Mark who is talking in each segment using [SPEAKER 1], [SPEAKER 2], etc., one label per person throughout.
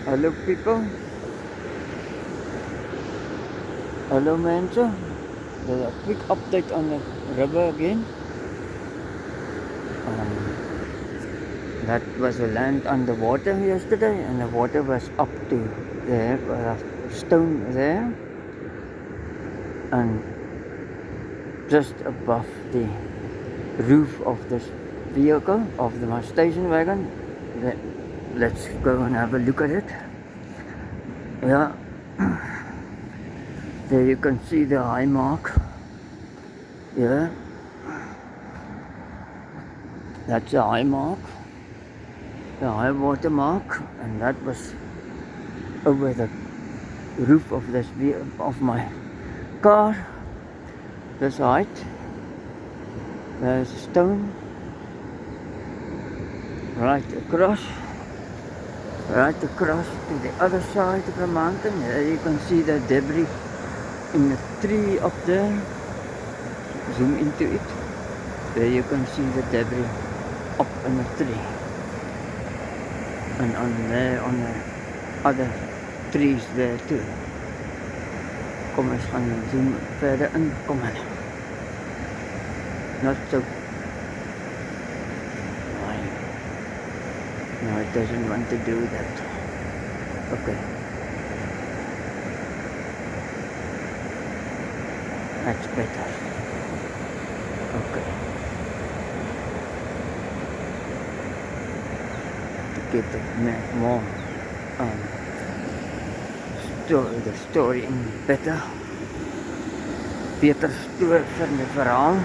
[SPEAKER 1] Hello people, hello mensen. There's a quick update on the river again. That was a land underwater yesterday, and the water was up to there, stone there, and just above the roof of this vehicle, of my station wagon. Let's go and have a look at it. Yeah, there you can see the high mark. Yeah, that's the high mark, the high water mark, and that was over the roof of of my car. This height. There's a stone right across to the other side of the mountain. There you can see the debris in the tree up there. Zoom into it. There you can see the debris up in the tree, and on the other trees there too. Kom eens gaan zoom verder in. Kom maar. Not so. No, it doesn't want to do that. Okay. That's better. Okay. To get the more the story in better story van het verhaal.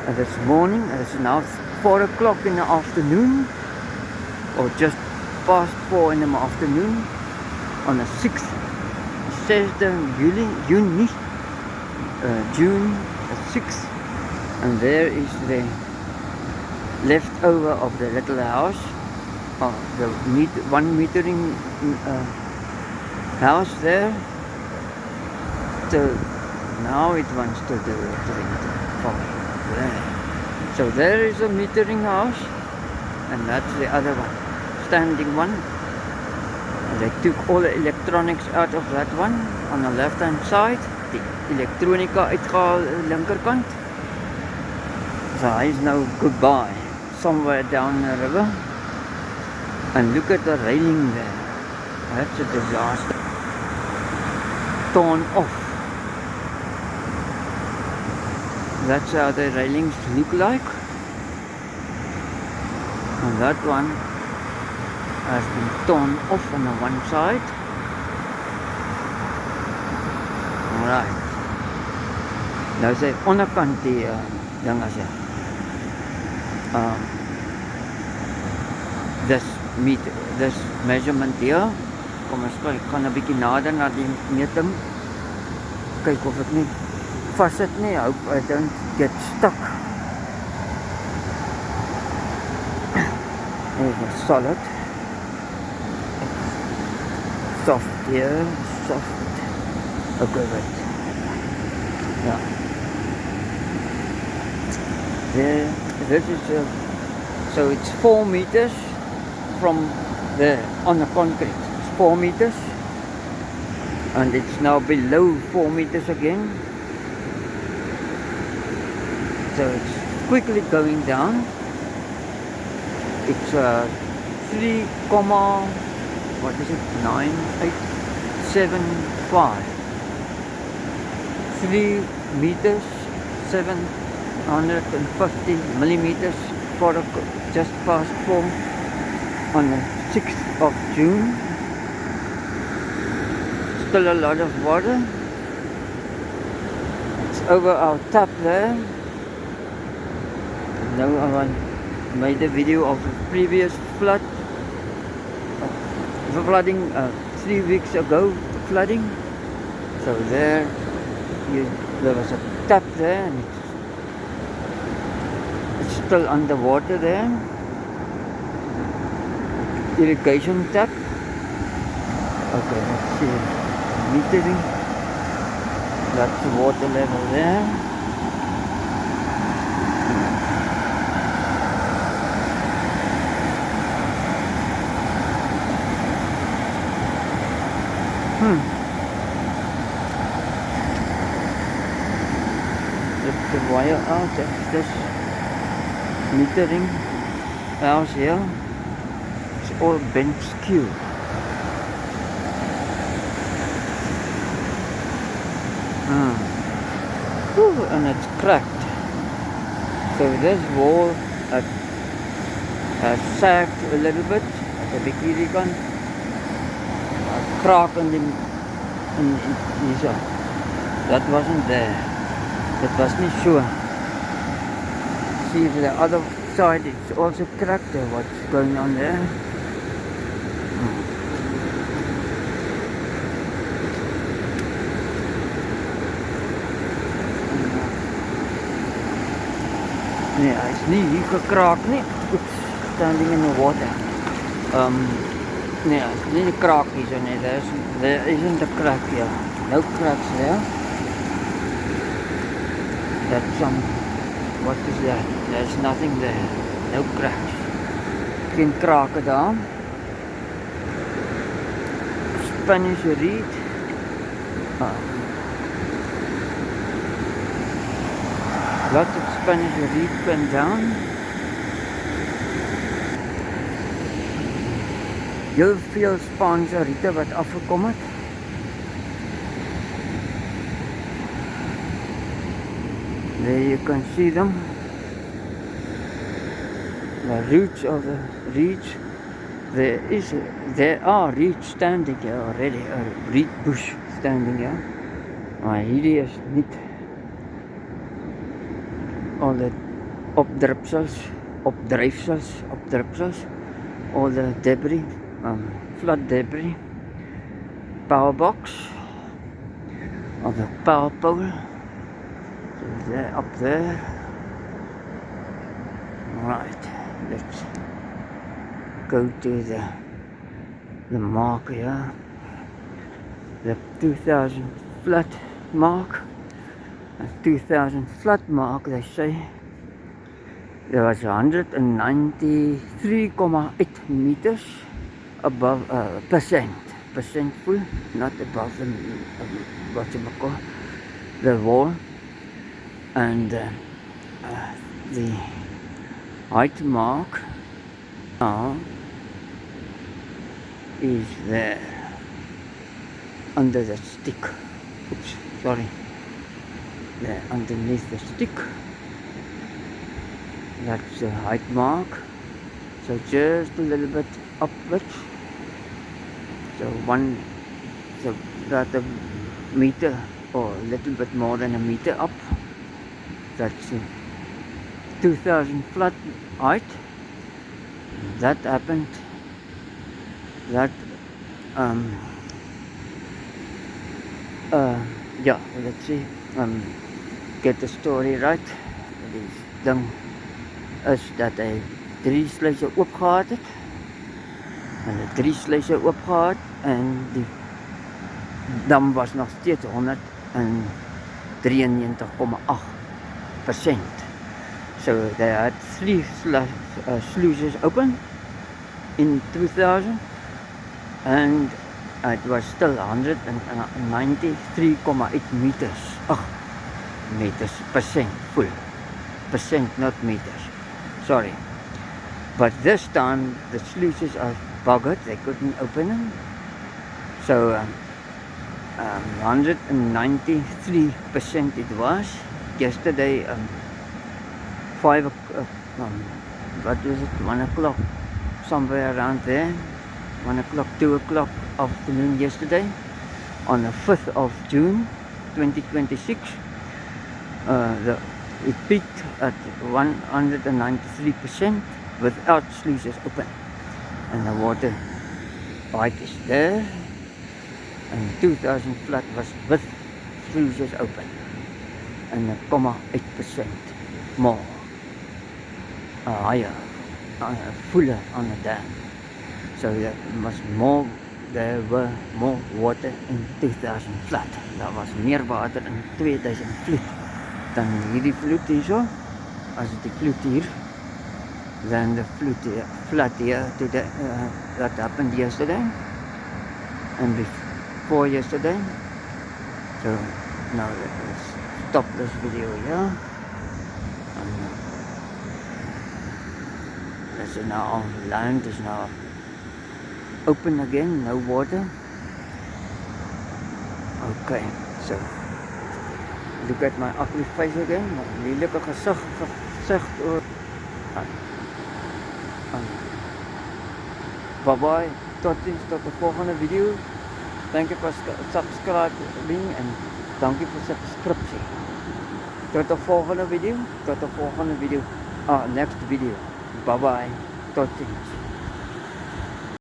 [SPEAKER 1] And this morning, it is now 4 o'clock in the afternoon, or just past 4 in the afternoon, on the 6th, 6th June the 6th, and there is the leftover of the little house, of the one metering house there. So now it wants to do it. So there is a metering house, and that's the other one, standing one. And they took all the electronics out of that one on the left hand side, the elektronika uitgehaal linkerkant. So he's now goodbye, somewhere down the river. And look at the railing there. That's a disaster. Torn off. That's how the railings look like. And that one has been torn off on the one side. Alright. Nou sy onderkant die ding as this measurement here. Kom ons gaan 'n bietjie nader na die meting. Kyk of ek nie vast sit nie. I hope I don't get stuck. Over solid. Soft here, soft. Okay, right. Yeah. There, this is so it's 4 meters from there on the concrete. It's 4 meters, and it's now below 4 meters again. So it's quickly going down. It's 3, what is it? 9875. 3 meters, 750 millimeters for just past 4 on the 6th of June. Still a lot of water. It's over our tap there. Now I made a video of the previous flooding 3 weeks ago, flooding. So there was a tap there, and it's still underwater there. Irrigation tap. Okay, let's see. Metering. That's the water level there. Lift the wire out of this metering house here. It's all bent skew. And it's cracked. So this wall has sagged a little bit. At the bikini kan crack in the that wasn't there. It was not sure. See the other side, it's also cracked. What's going on there? Nee, hy's nie hier gekraak nie. Oops, standing in the water. Nee, hy's nie die kraak hier so nie. There isn't a crack here. No cracks there. That's what is that? There's nothing there. No cracks. Geen krake daar. Spanish reed. Lots of Spanish reed bent down. Heel veel Spaanse riete wat afgekom het. There you can see them. The roots of the reeds. There are reeds standing here already. A reed bush standing here. Maar hierdie is niet. All the opdrupsels, all the debris, flood debris, power box, of the power pole, so they're up there. Right, let's go to the mark here, the 2000 flood mark. 2000 flood mark, they say there was 193.8 meters above percent full, not above the wall, and the height mark now is there under the stick. Oops, sorry. There underneath the stick, that's the height mark, so just a little bit upwards, so about a meter or a little bit more than a meter up. That's 2000 flood height. That happened, that yeah, let's see, get the story right. Die ding is dat hy 3 sluise oop gehad het. En die 3 sluise oop gehad en die dam was nog steeds 193.8%. So they had 3 sluices open in 2000 and it was still 193.8 meters. Meters, percent full. Percent, not meters. Sorry. But this time the sluices are buggered, they couldn't open them. So 193% it was. Yesterday, 5 what was it, 1 o'clock, somewhere around there. 1 o'clock, 2 o'clock afternoon yesterday, on the 5th of June 2026. It peaked at 193% without sluices open, and the water height is there, and 2000 flood was with sluices open, and 0.8% more higher, fuller on the dam. So there were more water in 2000 flood. Daar was meer water in 2000 vloed dan hierdie vloed hierso. As die vloed hier, then the flood here that happened yesterday, and before yesterday. So now let's stop this video here. And this is now land is now open again, no water. Okay, so look at my ugly face again. My lelike gezicht oor. Bye bye. Tot ziens, tot de volgende video. Thank you for subscribing and thank you for subscription. Tot de volgende video. Next video. Bye bye. Tot ziens.